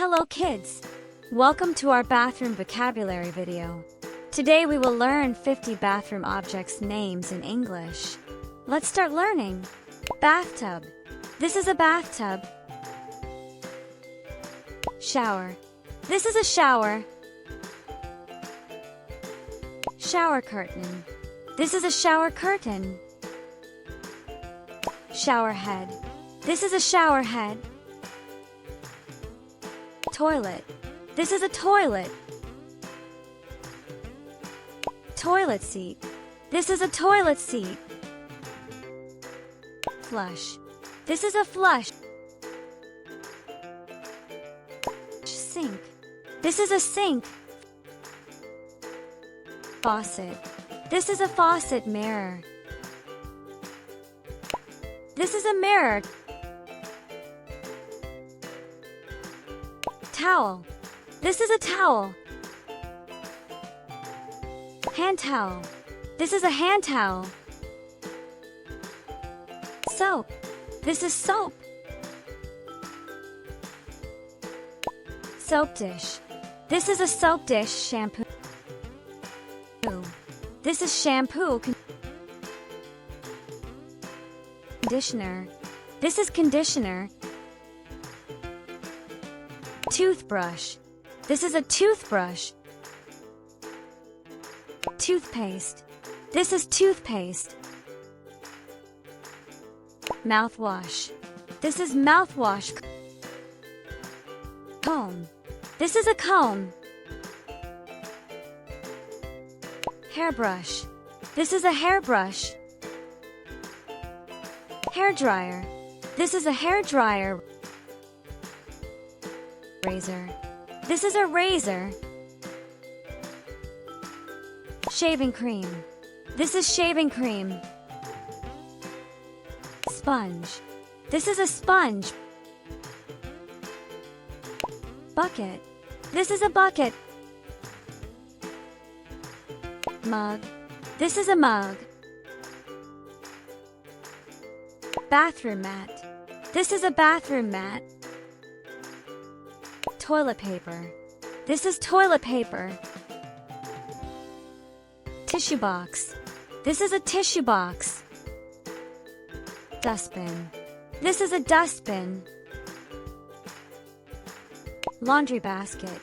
Hello kids! Welcome to our bathroom vocabulary video. Today we will learn 50 bathroom objects names in English. Let's start learning. Bathtub. This is a bathtub. Shower. This is a shower. Shower curtain. This is a shower curtain. Shower head. This is a shower head. Toilet. This is a toilet. Toilet seat. This is a toilet seat. Flush. This is a flush. Sink. This is a sink. Faucet. This is a faucet. Mirror. This is a mirror. Towel. This is a towel. Hand towel. This is a hand towel. Soap. This is soap. Soap dish. This is a soap dish. Shampoo. This is shampoo. Conditioner. This is conditioner. Toothbrush. This is a toothbrush. Toothpaste. This is toothpaste. Mouthwash. This is mouthwash. Comb. This is a comb. Hairbrush. This is a hairbrush. Hairdryer. This is a hairdryer. Razor. This is a razor. Shaving cream. This is shaving cream. Sponge. This is a sponge. Bucket. This is a bucket. Mug. This is a mug. Bathroom mat. This is a bathroom mat. Toilet paper. This is toilet paper. Tissue box. This is a tissue box. Dustbin. This is a dustbin. Laundry basket.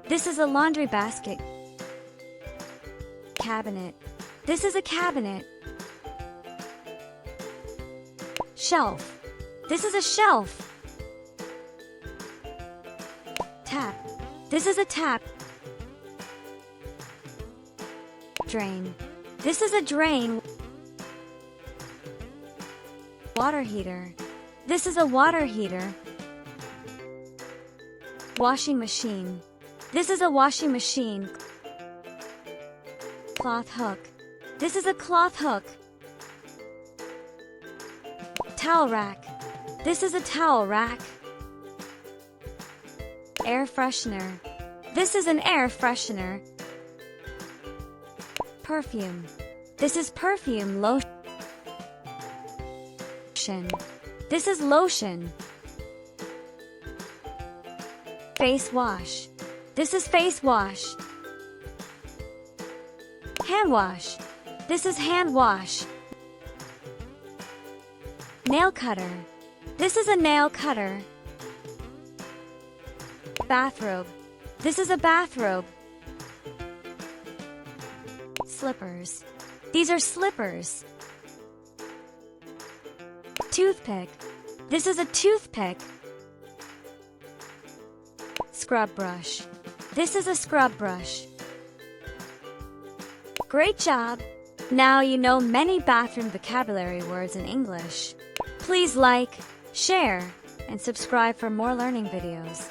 This is a laundry basket. Cabinet. This is a cabinet. Shelf. This is a shelf. Tap. This is a tap. Drain. This is a drain. Water heater. This is a water heater. Washing machine. This is a washing machine. Cloth hook. This is a cloth hook. Towel rack. This is a towel rack. Air freshener. This is an air freshener. Perfume. This is perfume. Lotion. This is lotion. Face wash. This is face wash. Hand wash. This is hand wash. Nail cutter. This is a nail cutter. Bathrobe. This is a bathrobe. Slippers. These are slippers. Toothpick. This is a toothpick. Scrub brush. This is a scrub brush. Great job! Now you know many bathroom vocabulary words in English. Please like, share, and subscribe for more learning videos.